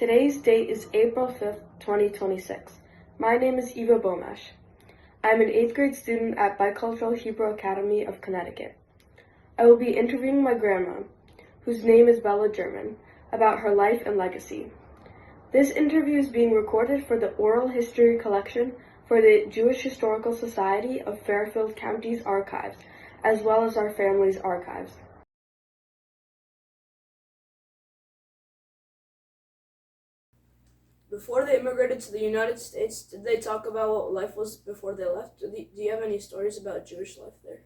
Today's date is April 5th, 2026. My name is Eva Bomash. I'm an 8th grade student at Bicultural Hebrew Academy of Connecticut. I will be interviewing my grandma, whose name is Bella German, about her life and legacy. This interview is being recorded for the Oral History Collection for the Jewish Historical Society of Fairfield County's archives, as well as our family's archives. Before they immigrated to the United States, did they talk about what life was before they left? Do you have any stories about Jewish life there?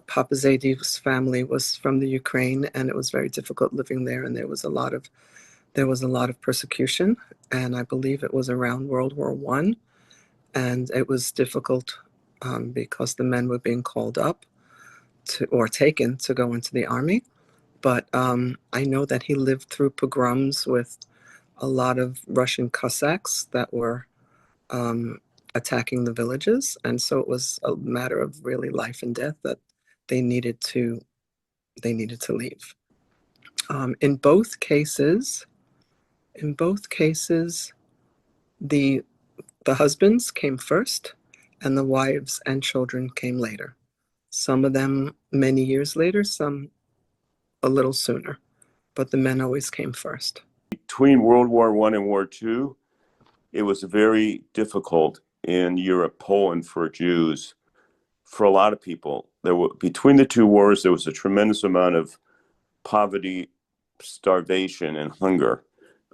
Papa Zaid's family was from the Ukraine, and it was very difficult living there, and there was a lot of persecution, and I believe it was around World War I, and it was difficult because the men were being called up or taken to go into the army. But I know that he lived through pogroms with a lot of Russian Cossacks that were attacking the villages, and so it was a matter of really life and death that they needed to leave. In both cases, the husbands came first, and the wives and children came later. Some of them many years later, some a little sooner, but the men always came first. Between World War I and War II, it was very difficult in Europe, Poland, for Jews. For a lot of people, between the two wars, there was a tremendous amount of poverty, starvation, and hunger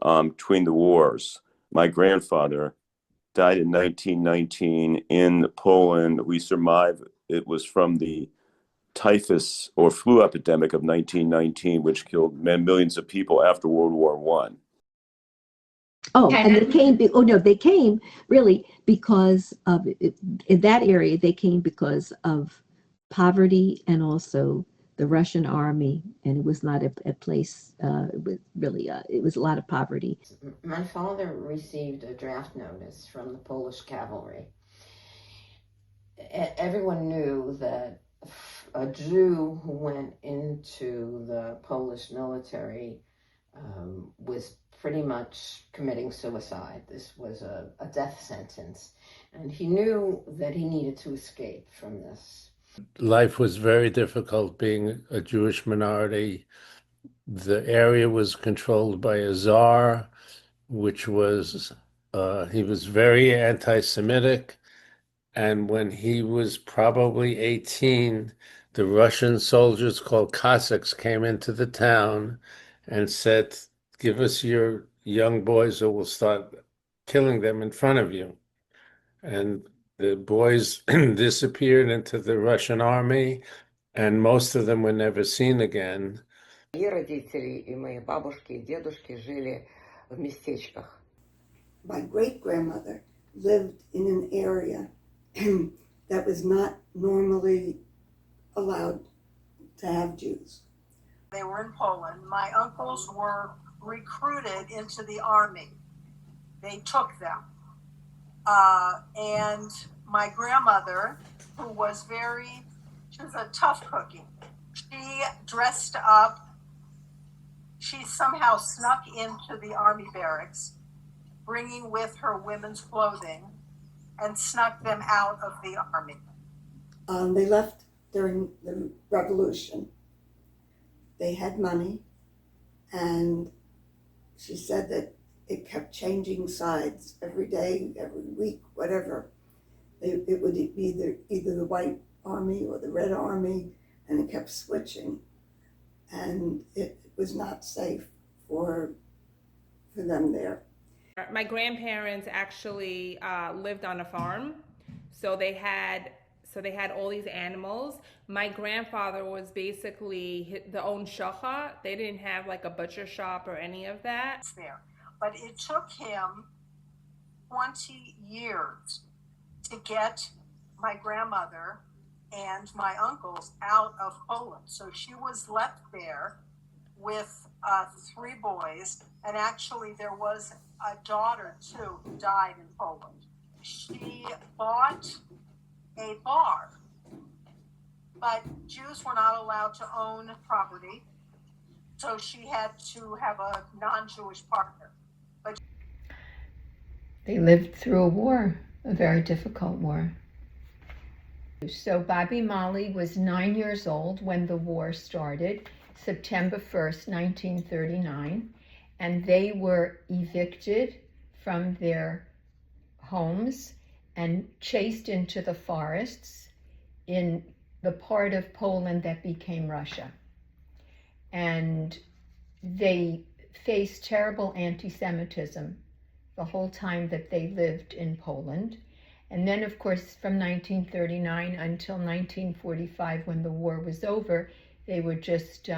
between the wars. My grandfather died in 1919 in Poland. We survived. It was from the typhus or flu epidemic of 1919, which killed millions of people after World War I. Oh, and they came really because of in that area. They came because of poverty and also the Russian army, and it was not a place. It was really it was a lot of poverty. My father received a draft notice from the Polish cavalry. Everyone knew that a Jew who went into the Polish military was pretty much committing suicide. This was a death sentence, and he knew that he needed to escape from this. Life was very difficult being a Jewish minority. The area was controlled by a czar, which was, he was very anti-Semitic. And when he was probably 18, the Russian soldiers called Cossacks came into the town and said, "Give us your young boys or we'll start killing them in front of you." And the boys disappeared into the Russian army, and most of them were never seen again. Мои родители и мои бабушки и дедушки жили в местечках. My great-grandmother lived in an area that was not normally allowed to have Jews. They were in Poland. My uncles were recruited into the army. They took them. And my grandmother, who was she was a tough cookie. She dressed up. She somehow snuck into the army barracks, bringing with her women's clothing, and snuck them out of the army. They left during the revolution. They had money, and she said that it kept changing sides every day, every week, whatever. It would be either the White Army or the Red Army, and it kept switching. And it was not safe for them there. My grandparents actually lived on a farm, so they had all these animals. My grandfather was basically the own shochet. They didn't have like a butcher shop or any of that. There, but it took him 20 years to get my grandmother and my uncles out of Poland. So she was left there with 3 boys, and actually there was a daughter too who died in Poland. She bought a bar, but Jews were not allowed to own property. So she had to have a non-Jewish partner. But they lived through a war, a very difficult war. So Bobby Molly was 9 years old when the war started, September 1st, 1939, and they were evicted from their homes and chased into the forests in the part of Poland that became Russia. And they faced terrible anti-Semitism the whole time that they lived in Poland. And then, of course, from 1939 until 1945, when the war was over, they were just,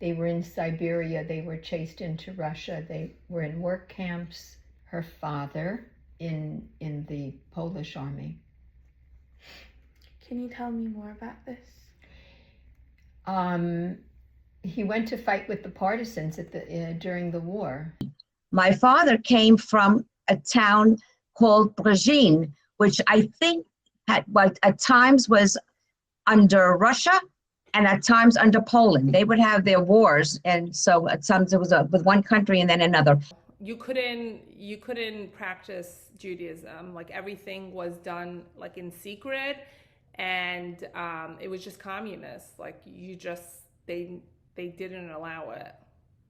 they were in Siberia, they were chased into Russia, they were in work camps. Her father in the Polish army. Can you tell me more about this? He went to fight with the partisans during the war. My father came from a town called Brzeźin, which I think at times was under Russia and at times under Poland. They would have their wars, and so at times it was with one country and then another. You couldn't practice Judaism. Like everything was done like in secret, and it was just communist. Like they didn't allow it.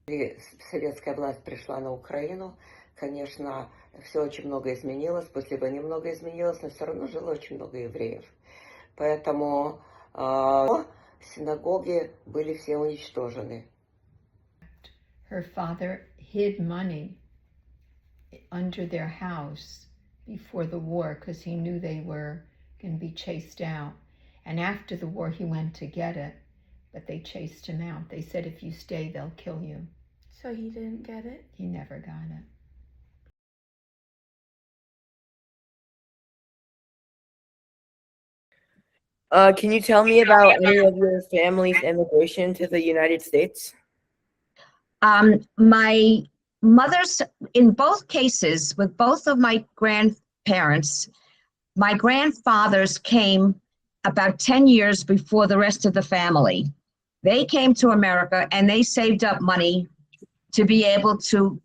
И советская власть пришла на Украину, конечно, все очень много изменилось, после войны много изменилось, но все равно жило очень много евреев. Поэтому синагоги были все уничтожены. Her father hid money under their house before the war because he knew they were going to be chased out. And after the war, he went to get it, but they chased him out. They said, if you stay, they'll kill you. So he didn't get it? He never got it. Can you tell me about any of your family's immigration to the United States? My mother's, in both cases, with both of my grandparents, my grandfathers came about 10 years before the rest of the family. They came to America and they saved up money to be able to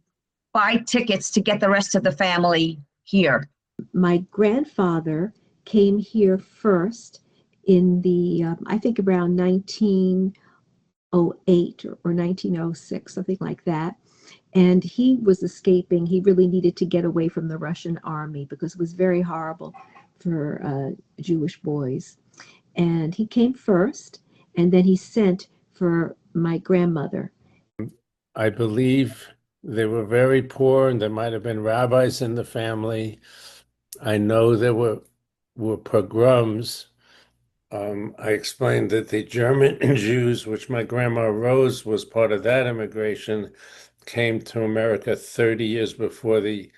buy tickets to get the rest of the family here. My grandfather came here first in the, I think around 1908 or 1906, something like that. And he was escaping. He really needed to get away from the Russian army because it was very horrible for Jewish boys. And he came first, and then he sent for my grandmother. I believe they were very poor, and there might have been rabbis in the family. I know there were pogroms. I explained that the German Jews, which my grandma Rose was part of that immigration, came to America 30 years before the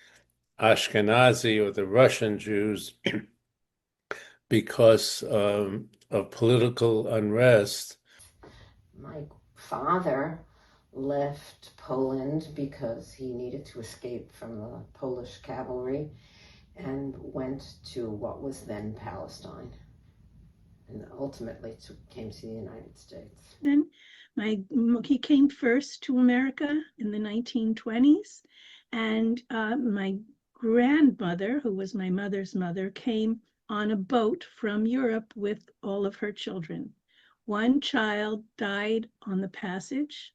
Ashkenazi or the Russian Jews because of political unrest. My father left Poland because he needed to escape from the Polish cavalry and went to what was then Palestine, and ultimately came to the United States. Then he came first to America in the 1920s, and my grandmother, who was my mother's mother, came on a boat from Europe with all of her children. One child died on the passage.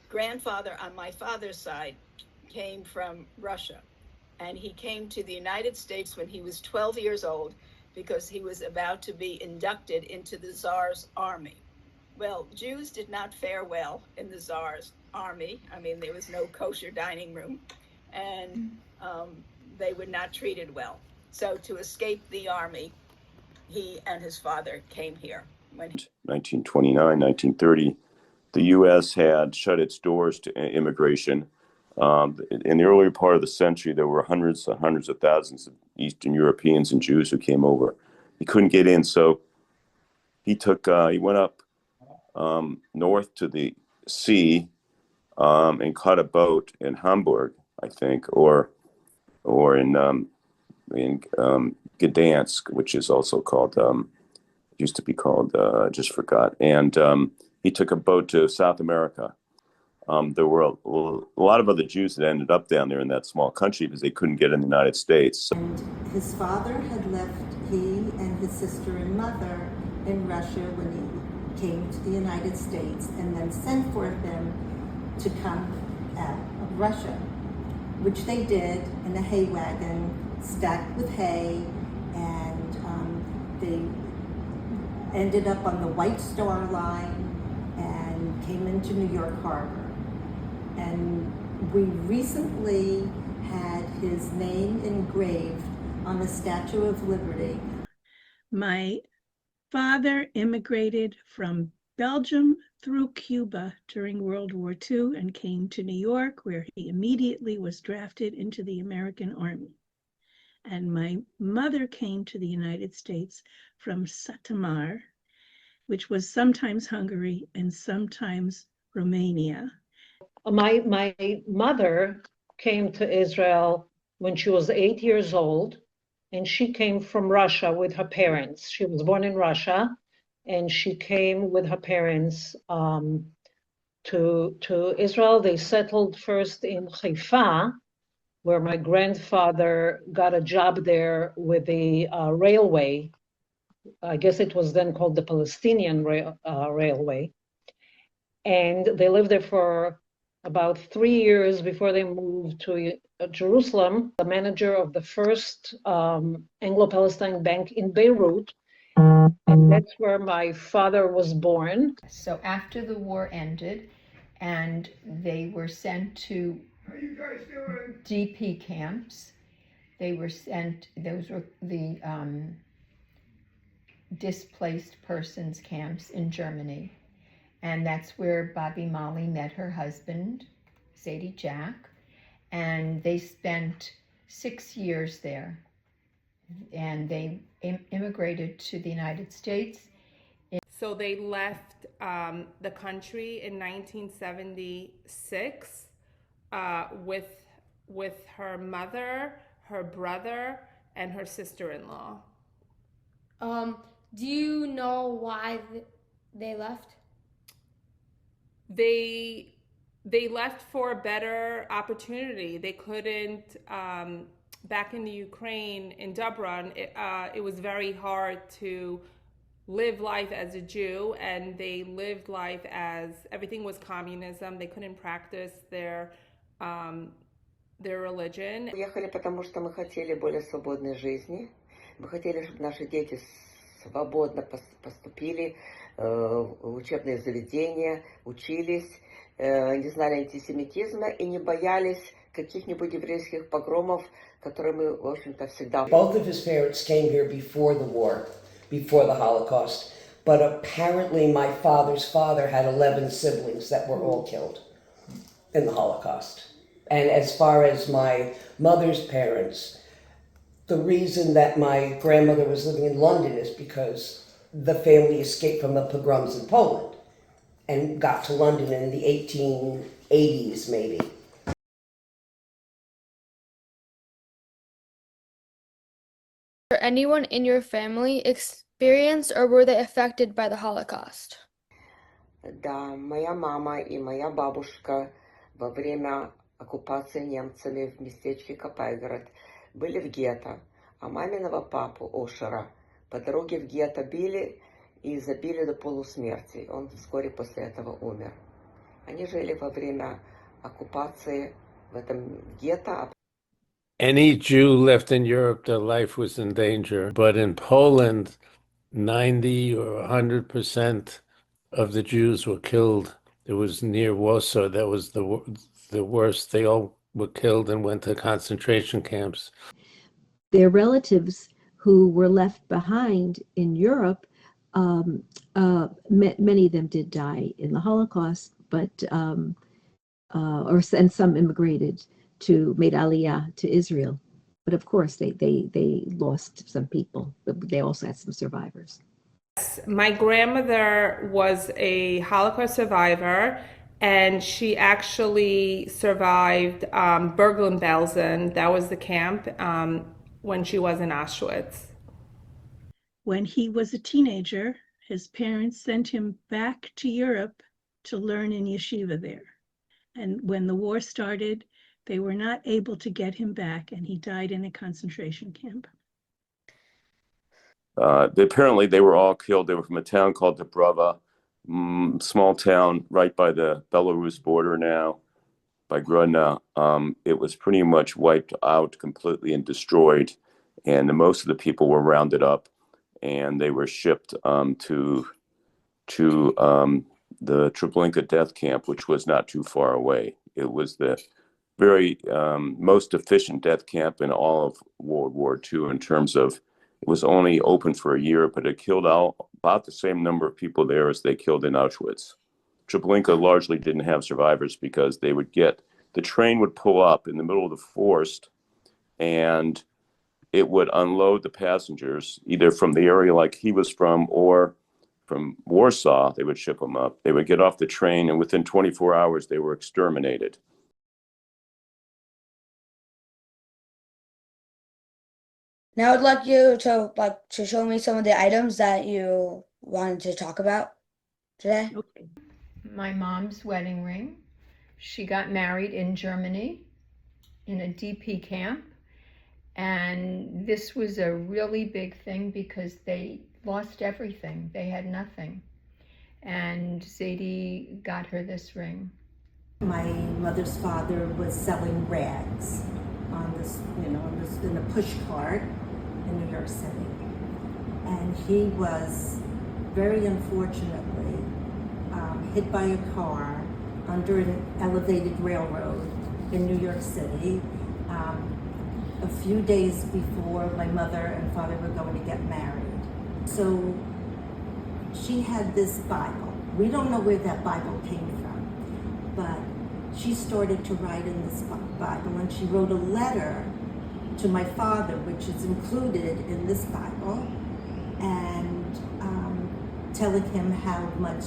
Grandfather on my father's side came from Russia, and he came to the United States when he was 12 years old because he was about to be inducted into the Tsar's army. Well, Jews did not fare well in the Tsar's army. I mean, there was no kosher dining room, and they were not treated well. So to escape the army, he and his father came here. 1929, 1930, the U.S. had shut its doors to immigration. In the earlier part of the century, there were hundreds of thousands of Eastern Europeans and Jews who came over. He couldn't get in, so he went up north to the sea and caught a boat in Hamburg, I think, or in Gdansk, which is also called, used to be called, just forgot. And he took a boat to South America. There were a lot of other Jews that ended up down there in that small country because they couldn't get in the United States. And his father had left he and his sister and mother in Russia when he came to the United States, and then sent for them to come out of Russia, which they did in a hay wagon stacked with hay, and they ended up on the White Star Line and came into New York Harbor. And we recently had his name engraved on the Statue of Liberty. My father immigrated from Belgium through Cuba during World War II and came to New York, where he immediately was drafted into the American Army. And my mother came to the United States from Satamar, which was sometimes Hungary and sometimes Romania. My mother came to Israel when she was 8 years old, and she came from Russia with her parents. She was born in Russia, and she came with her parents to Israel. They settled first in Haifa, where my grandfather got a job there with the railway. I guess it was then called the Palestinian Railway. And they lived there for about 3 years before they moved to Jerusalem. The manager of the first Anglo-Palestine bank in Beirut, and that's where my father was born. So after the war ended and they were sent to DP camps, they were sent, those were the displaced persons camps in Germany. And that's where Bobby Molly met her husband, Sadie Jack, and they spent 6 years there. And they immigrated to the United States. So they left the country in 1976 with her mother, her brother, and her sister-in-law. Do you know why they left? They left for a better opportunity. They couldn't, back in the Ukraine, in Dubron, it was very hard to live life as a Jew, and they lived life as, everything was communism. They couldn't practice their religion. Уехали, потому что мы хотели более свободной жизни. Мы хотели, чтобы наши дети свободно поступили в учебные заведения, учились, не знали антисемитизма и не боялись каких-нибудь еврейских погромов, которые мы, в общем-то, всегда... Both of his parents came here before the war, before the Holocaust, but apparently my father's father had 11 siblings that were all killed in the Holocaust. And as far as my mother's parents, the reason that my grandmother was living in London is because the family escaped from the pogroms in Poland and got to London in the 1880s, maybe. Did anyone in your family experience or were they affected by the Holocaust? Да, моя мама и моя бабушка во время оккупации немцами в местечке Капайгород были в гетто, а маминого папу Ошера по дороге в гетто били и забили до полусмерти. Он вскоре после этого умер. Они жили во время оккупации в этом гетто. Any Jew left in Europe, their life was in danger. But in Poland, 90 or 100% of the Jews were killed. It was near Warsaw. That was the worst. They all were killed and went to concentration camps. Their relatives who were left behind in Europe, many of them did die in the Holocaust, but and some immigrated made Aliyah to Israel. But of course, they lost some people, but they also had some survivors. My grandmother was a Holocaust survivor, and she actually survived Bergen-Belsen. That was the camp when she was in Auschwitz. When he was a teenager, his parents sent him back to Europe to learn in yeshiva there. And when the war started, they were not able to get him back, and he died in a concentration camp. Apparently, they were all killed. They were from a town called Dubrava, small town right by the Belarus border now, by Grodno. It was pretty much wiped out completely and destroyed, and most of the people were rounded up, and they were shipped to the Treblinka death camp, which was not too far away. It was the very most efficient death camp in all of World War II in terms of it was only open for a year, but it killed out about the same number of people there as they killed in Auschwitz. Treblinka largely didn't have survivors because they would the train would pull up in the middle of the forest and it would unload the passengers either from the area like he was from or from Warsaw. They would ship them up. They would get off the train, and within 24 hours, they were exterminated. Now I'd like you to show me some of the items that you wanted to talk about today. Okay. My mom's wedding ring. She got married in Germany in a DP camp. And this was a really big thing because they lost everything. They had nothing. And Zadie got her this ring. My mother's father was selling rags on this, in a push cart in New York City. And he was very unfortunately hit by a car under an elevated railroad in New York City a few days before my mother and father were going to get married. So she had this Bible. We don't know where that Bible came from, but she started to write in this Bible, and she wrote a letter to my father, which is included in this Bible, and telling him how much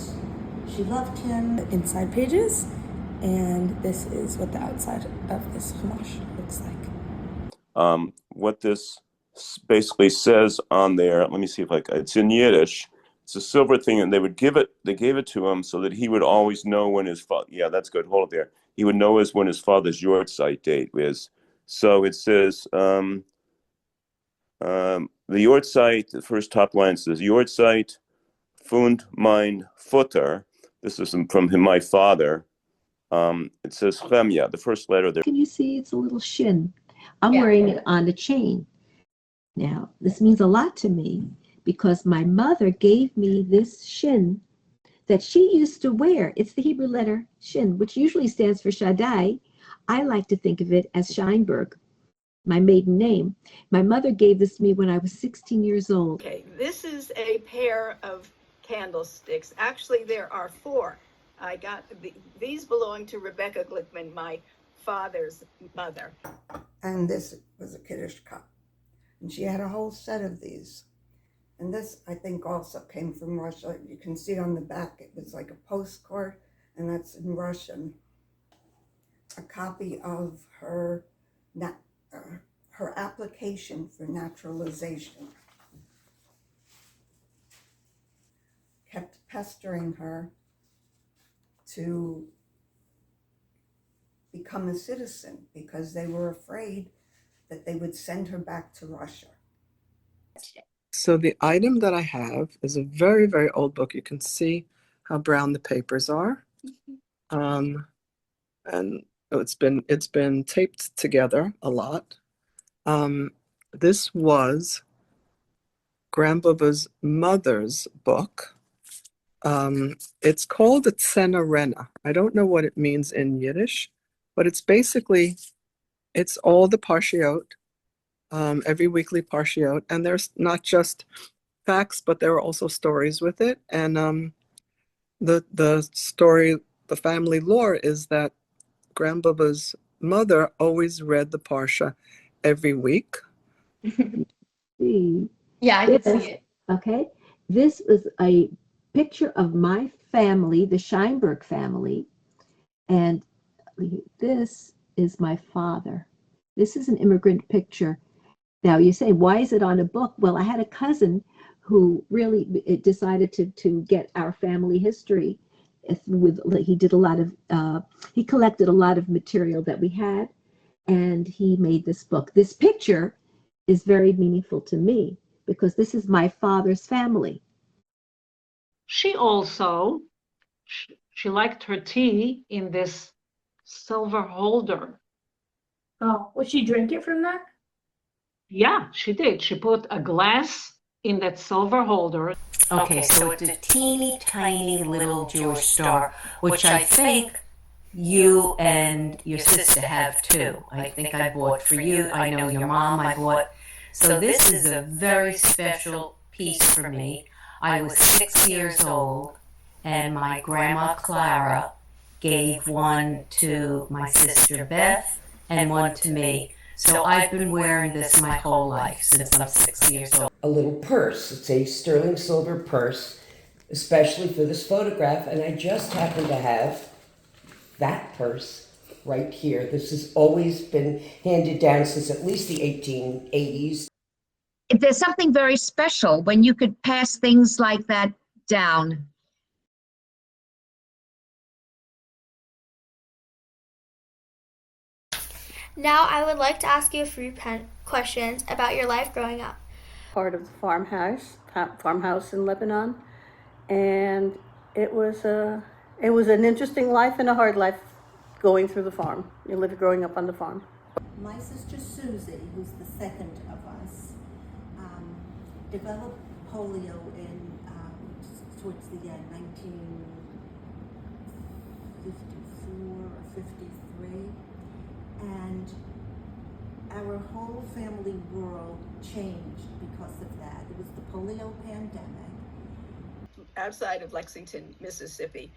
she loved him. Inside pages, and this is what the outside of this Chumash looks like. What this basically says on there, let me see if it's in Yiddish. It's a silver thing, and they gave it to him so that he would always know when his father, yeah, that's good, hold it there. He would know when his father's Yortzeit date is. So it says, the Yortzeit, the first top line says, Yortzeit, Fund mein Futter. This is from him, my father. It says Chemya, the first letter there. Can you see it's a little shin? I'm wearing it on a chain. Now, this means a lot to me because my mother gave me this shin that she used to wear. It's the Hebrew letter shin, which usually stands for Shaddai. I like to think of it as Scheinberg, my maiden name. My mother gave this to me when I was 16 years old. Okay, this is a pair of candlesticks. Actually, there are 4. I got these belong to Rebecca Glickman, my father's mother. And this was a Kiddush cup. And she had a whole set of these. And this, I think, also came from Russia. You can see on the back, it was like a postcard, and that's in Russian. A copy of her application for naturalization. Kept pestering her to become a citizen because they were afraid that they would send her back to Russia. So the item that I have is a very, very old book. You can see how brown the papers are. And it's been taped together a lot. This was Grandbaba's mother's book. It's called the Tzena Rena. I don't know what it means in Yiddish, but it's all the parshiot, every weekly parshiot, and there's not just facts, but there are also stories with it. And the story, the family lore is that Grandbaba's mother always read the parsha every week. Yeah, I can see it. Okay. This was a picture of my family, the Scheinberg family. And this is my father. This is an immigrant picture. Now you say, why is it on a book? Well, I had a cousin who really decided to get our family history he did a lot of he collected a lot of material that we had, and he made this book. This picture is very meaningful to me because this is my father's family. She also, she liked her tea in this silver holder. Oh, would she drink it from that? Yeah, she did. She put a glass in that silver holder. Okay, so it's a teeny tiny little Jewish star, which I think you and your sister have too. I think I bought for you. I know your mom I bought. So this is a very special piece for me. I was 6 years old, and my grandma Clara gave one to my sister Beth and one to me. So I've been wearing this my whole life since I'm 6 years old. A little purse. It's a sterling silver purse, especially for this photograph, and I just happen to have that purse right here. This has always been handed down since at least the 1880s. There's something very special when you could pass things like that down. Now I would like to ask you a few questions about your life growing up. Part of the farmhouse in Lebanon, and it was an interesting life and a hard life going through the farm. Growing up on the farm. My sister Susie, who's the second of us, developed polio in towards the end, 1954 or 53, and our whole family world changed because of that. It was the polio pandemic. Outside of Lexington, Mississippi,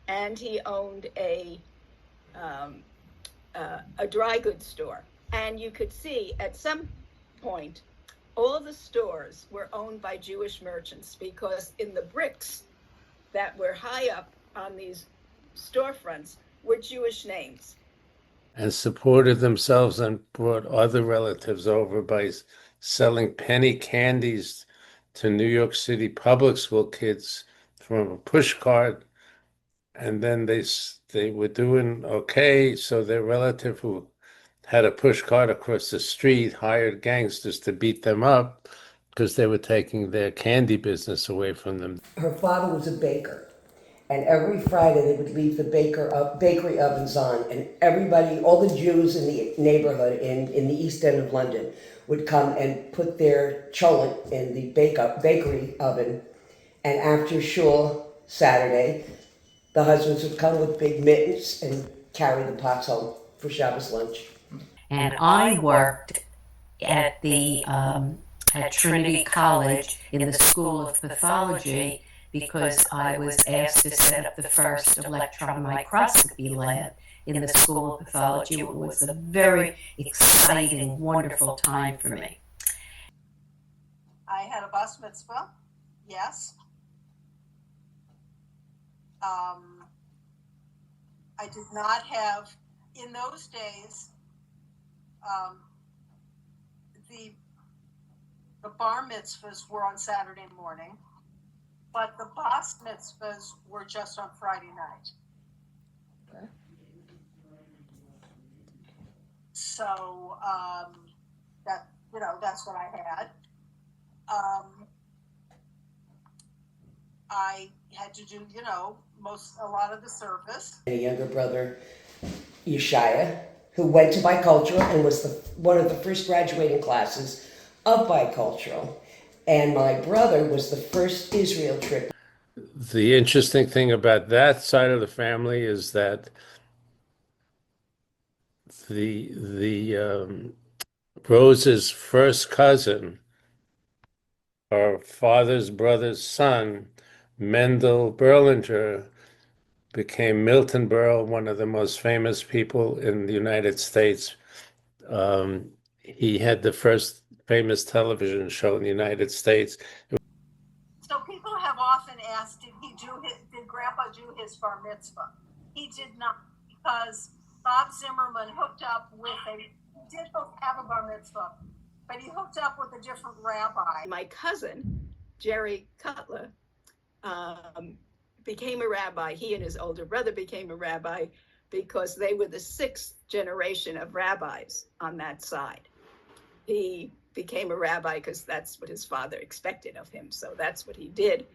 and he owned a dry goods store. And you could see at some point, all of the stores were owned by Jewish merchants, because in the bricks that were high up on these storefronts were Jewish names. And supported themselves and brought other relatives over by selling penny candies to New York City public school kids from a push cart. And then they were doing okay, so their relative who had a push cart across the street hired gangsters to beat them up because they were taking their candy business away from them. Her father was a baker, and every Friday they would leave the bakery ovens on, and everybody, all the Jews in the neighborhood in the East End of London would come and put their cholent in the bakery oven, and after shul Saturday, the husbands would come with big mittens and carry the pots home for Shabbos lunch. And I worked at the at Trinity College in the School of Pathology because I was asked to set up the first electron microscopy lab in the School of Pathology. It was a very exciting, wonderful time for me. I had a bas mitzvah, yes. I did not have, in those days, the bar mitzvahs were on Saturday morning, but the bas mitzvahs were just on Friday night. Okay. So that's what I had. I had to do, a lot of the service. A younger brother, Yeshaya, who went to bicultural and was one of the first graduating classes of bicultural. And my brother was the first Israel trip. The interesting thing about that side of the family is that the Rose's first cousin, her father's brother's son, Mendel Berlinger, became Milton Berle, one of the most famous people in the United States. He had the first famous television show in the United States. So people have often asked, did Grandpa do his bar mitzvah? He did not, because Bob Zimmerman hooked up with he did have a bar mitzvah, but he hooked up with a different rabbi. My cousin Jerry Cutler became a rabbi. He and his older brother became a rabbi because they were the sixth generation of rabbis on that side. He became a rabbi because that's what his father expected of him, so that's what he did.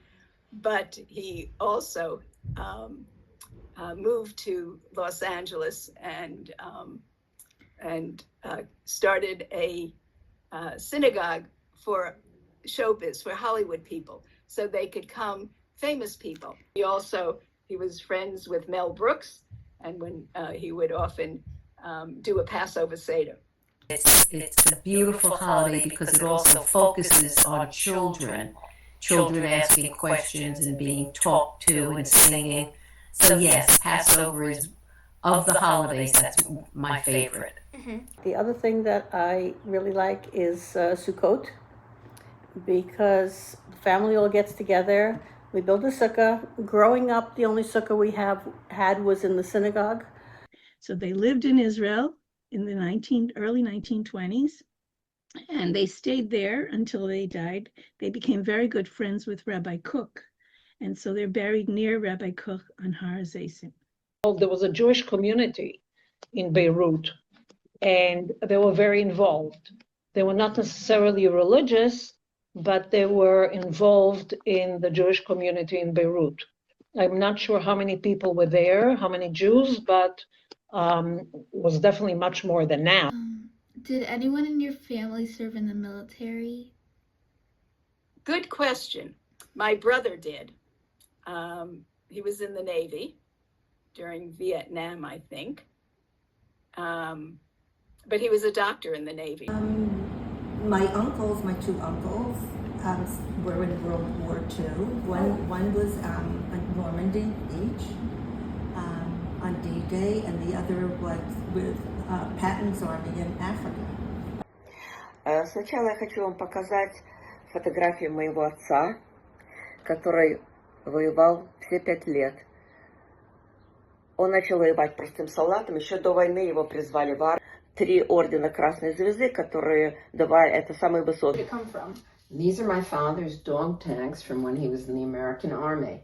But he also moved to Los Angeles and started a synagogue for showbiz, for Hollywood people, so they could come, famous people. He was friends with Mel Brooks, and when he would often do a Passover Seder. It's a beautiful holiday because it also focuses on children asking questions and being talked to and singing. So yes, Passover is, of the holidays, that's my favorite. The other thing that I really like is Sukkot, because the family all gets together. We build a sukkah. Growing up, the only sukkah we had was in the synagogue. So they lived in Israel in the early 1920s, and they stayed there until they died. They became very good friends with Rabbi Kook, and so they're buried near Rabbi Kook on Har Hazeisim. There was a Jewish community in Beirut, and they were very involved. They were not necessarily religious, but they were involved in the Jewish community in Beirut. I'm not sure how many people were there, how many Jews, but was definitely much more than now. Did anyone in your family serve in the military? Good question. My brother did. He was in the Navy during Vietnam, I think. But he was a doctor in the Navy. My two uncles, were in World War II. One was at Normandy Beach on D-Day, and the other was with Patton's Army in Africa. Сначала я хочу вам показать фотографию моего отца, который воевал все 5 лет. Он начал воевать простым солдатом. Еще до войны его призвали в армию. 3 ордена Красной Звезды, которые давали, это самые высокие. These are my father's dog tags from when he was in the American Army.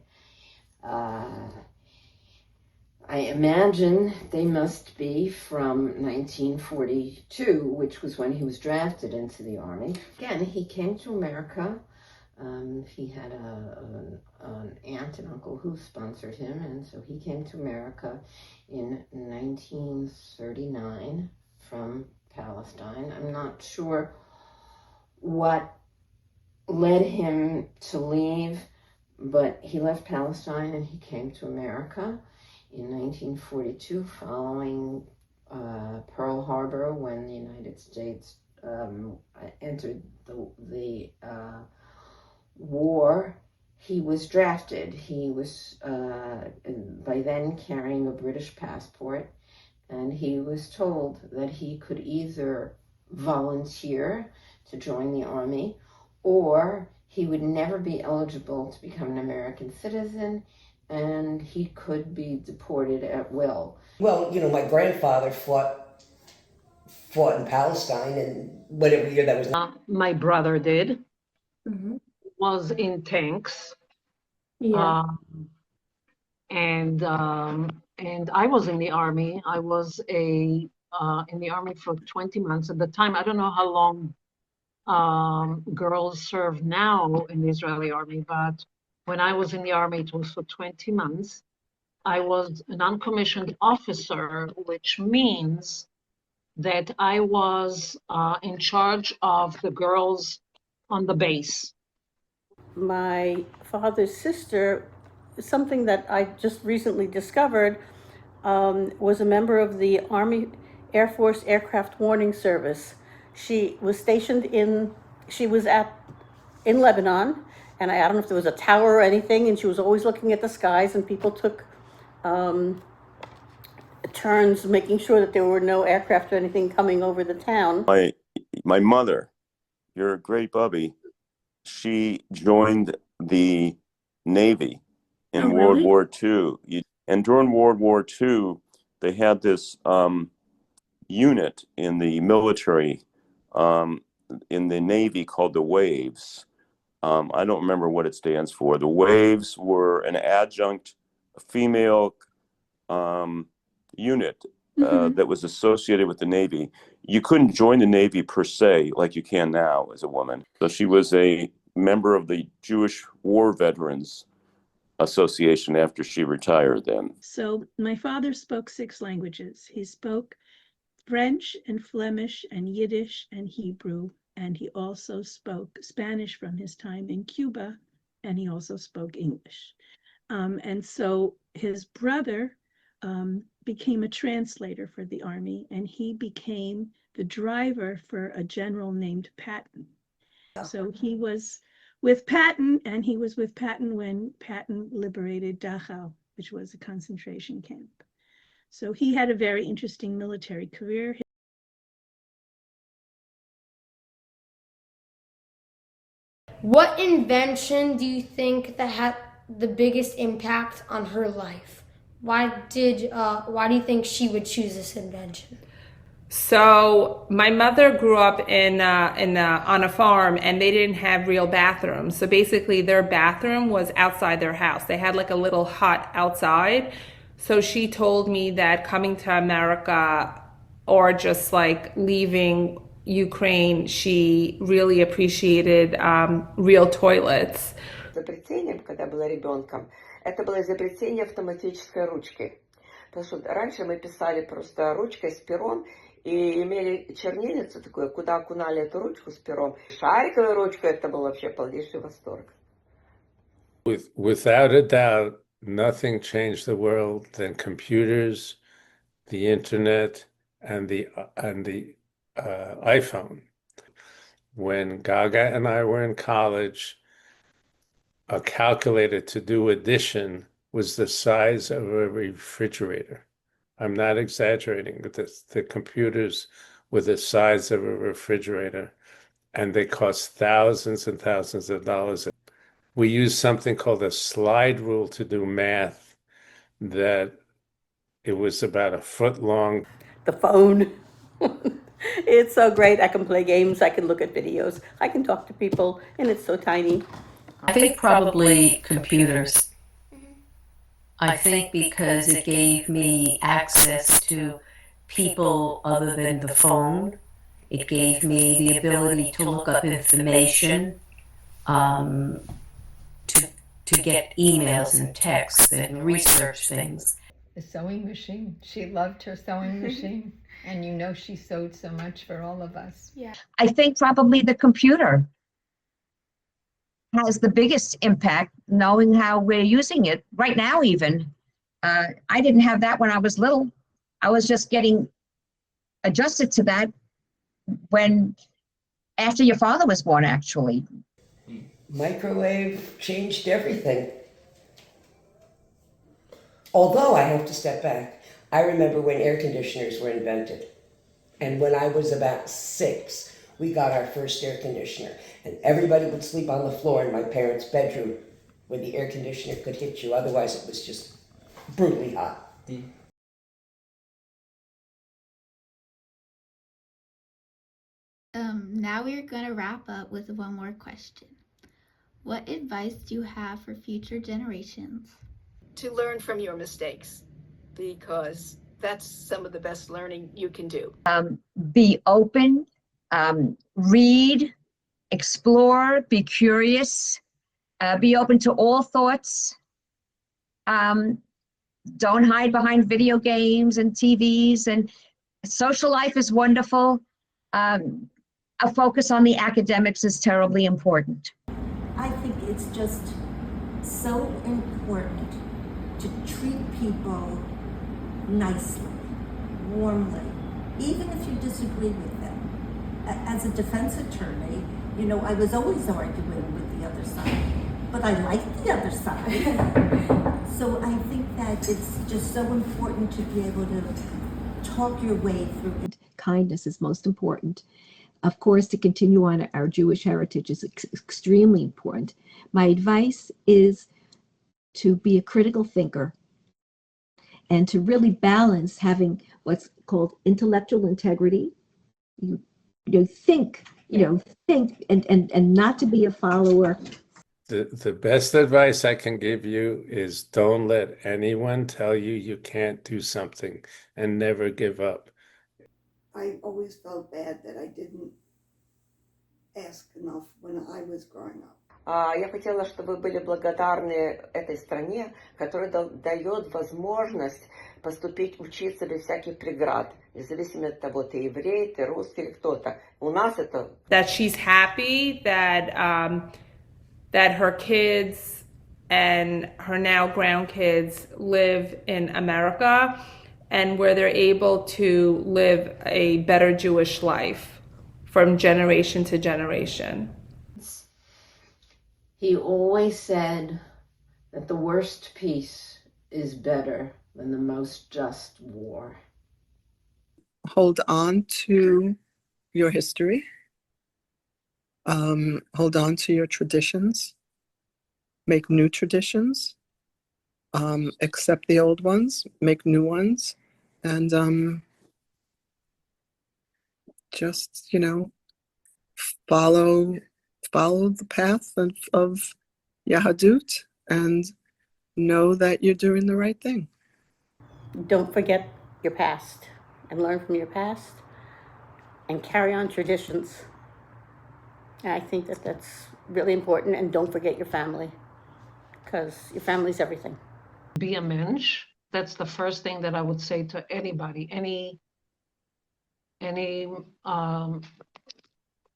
I imagine they must be from 1942, which was when he was drafted into the Army. Again, he came to America. He had an aunt and uncle who sponsored him, and so he came to America in 1939 from Palestine. I'm not sure what led him to leave, but he left Palestine and he came to America in 1942 following Pearl Harbor, when the United States entered the war. He was drafted. He was by then carrying a British passport, and he was told that he could either volunteer to join the Army, or he would never be eligible to become an American citizen, and he could be deported at will. Well, my grandfather fought in Palestine, and whatever year that was. My brother did. Was in tanks. Yeah. And I was in the Army. I was in the Army for 20 months. At the time, I don't know how long girls serve now in the Israeli Army, but when I was in the Army, it was for 20 months. I was a non-commissioned officer, which means that I was in charge of the girls on the base. My father's sister, something that I just recently discovered, was a member of the Army Air Force Aircraft Warning Service. She was stationed in Lebanon, and I don't know if there was a tower or anything, and she was always looking at the skies, and people took turns making sure that there were no aircraft or anything coming over the town. My mother, your great Bubby, she joined the Navy in World War II. And during World War II, they had this unit in the military, in the Navy called the Waves. I don't remember what it stands for. The Waves were an adjunct female unit that was associated with the Navy. You couldn't join the Navy per se like you can now as a woman. So she was a member of the Jewish War Veterans Association after she retired then. So my father spoke 6 languages. He spoke French and Flemish and Yiddish and Hebrew, and he also spoke Spanish from his time in Cuba, and he also spoke English. And so his brother became a translator for the Army, and he became the driver for a general named Patton. So he was with Patton, and he was with Patton when Patton liberated Dachau, which was a concentration camp. So he had a very interesting military career. What invention do you think that had the biggest impact on her life? Why do you think she would choose this invention? So my mother grew up on a farm, and they didn't have real bathrooms. So basically their bathroom was outside their house. They had like a little hut outside. So she told me that coming to America or just like leaving Ukraine, she really appreciated real toilets. Изобретением, когда была ребенком, это было изобретение автоматической ручки. Потому что раньше мы писали просто ручкой с пером и имели чернильницу такую, куда окунали эту ручку с пером. Шариковая ручка, это был вообще полнейший восторг. Without a doubt, nothing changed the world than computers, the internet, and the iPhone. When Gaga and I were in college, a calculator to do addition was the size of a refrigerator. I'm not exaggerating. The computers were the size of a refrigerator, and they cost thousands and thousands of dollars. We used something called a slide rule to do math, that it was about a foot long. The phone. It's so great. I can play games, I can look at videos, I can talk to people, and it's so tiny. I think probably computers. I think because it gave me access to people other than the phone. It gave me the ability to look up information, to get emails and texts and research things. The sewing machine. She loved her sewing machine. And you know she sewed so much for all of us. Yeah. I think probably the computer has the biggest impact, knowing how we're using it right now even. I didn't have that when I was little. I was just getting adjusted to that after your father was born, actually. Microwave changed everything. Although I have to step back, I remember when air conditioners were invented. And when I was about 6, we got our first air conditioner. And everybody would sleep on the floor in my parents' bedroom where the air conditioner could hit you. Otherwise, it was just brutally hot. Now we're going to wrap up with one more question. What advice do you have for future generations? To learn from your mistakes, because that's some of the best learning you can do. Be open, read, explore, be curious, be open to all thoughts. Don't hide behind video games and TVs, and social life is wonderful. A focus on the academics is terribly important. I think it's just so important to treat people nicely, warmly, even if you disagree with them. As a defense attorney, you know, I was always arguing with the other side, but I liked the other side. So I think that it's just so important to be able to talk your way through it. Kindness is most important. Of course, to continue on our Jewish heritage is extremely important. My advice is to be a critical thinker and to really balance having what's called intellectual integrity. You think think and not to be a follower. The best advice I can give you is don't let anyone tell you you can't do something, and never give up. I always felt bad that I didn't ask enough when I was growing up. Я хотела, чтобы вы были благодарны этой стране, которая дает возможность поступить, учиться без всяких преград, независимо от того, ты еврей, ты русский или кто-то. У нас это... That she's happy that that her kids and her now grandkids live in America, and where they're able to live a better Jewish life from generation to generation. He always said that the worst peace is better than the most just war. Hold on to your history. Hold on to your traditions. Make new traditions. Accept the old ones. Make new ones. And just, follow the path of Yahadut and know that you're doing the right thing. Don't forget your past and learn from your past and carry on traditions. And I think that that's really important. And don't forget your family, because your family's everything. Be a mensch. That's the first thing that I would say to anybody, any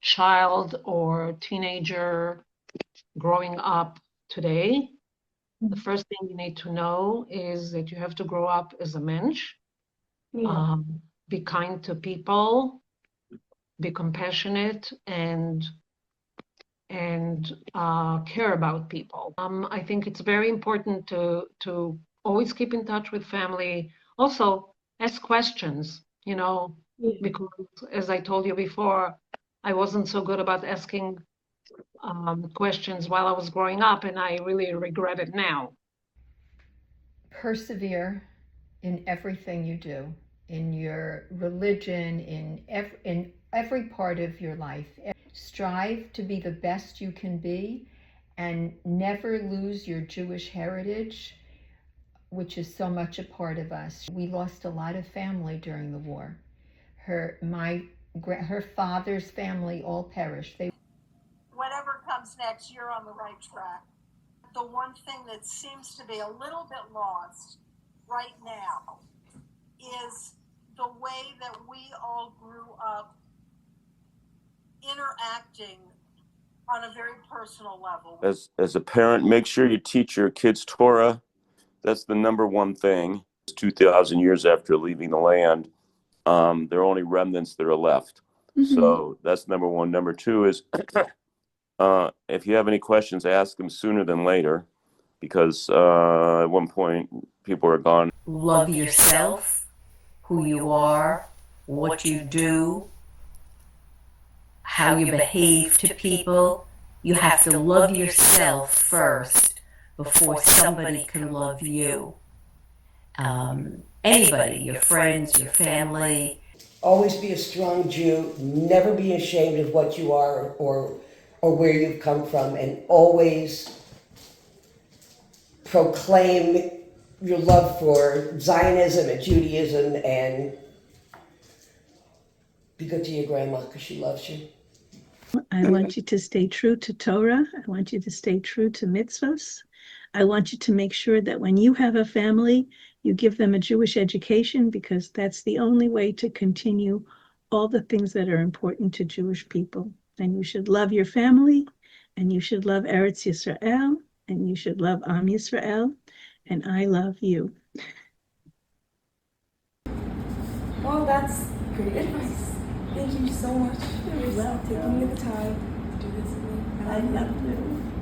child or teenager growing up today. The first thing you need to know is that you have to grow up as a mensch. Yeah. Be kind to people, be compassionate, and care about people. I think it's very important to always keep in touch with family. Also, ask questions, because as I told you before, I wasn't so good about asking questions while I was growing up, and I really regret it now. Persevere in everything you do, in your religion, in every part of your life. Strive to be the best you can be, and never lose your Jewish heritage, which is so much a part of us. We lost a lot of family during the war. Her father's family all perished. Whatever comes next, you're on the right track. The one thing that seems to be a little bit lost right now is the way that we all grew up interacting on a very personal level. As a parent, make sure you teach your kids Torah. That's the number one thing. 2,000 years after leaving the land, there are only remnants that are left. Mm-hmm. So that's number one. Number two is if you have any questions, ask them sooner than later, because at one point people are gone. Love yourself, who you are, what you do, how you behave to people. You have to love yourself first before somebody can love you. Anybody, your friends, your family. Always be a strong Jew. Never be ashamed of what you are or where you've come from, and always proclaim your love for Zionism and Judaism, and be good to your grandma because she loves you. I want you to stay true to Torah. I want you to stay true to mitzvahs. I want you to make sure that when you have a family, you give them a Jewish education, because that's the only way to continue all the things that are important to Jewish people. And you should love your family, and you should love Eretz Yisrael, and you should love Am Yisrael, and I love you. Well, that's great advice. Thank you so much for taking the time to do this with me. I love you.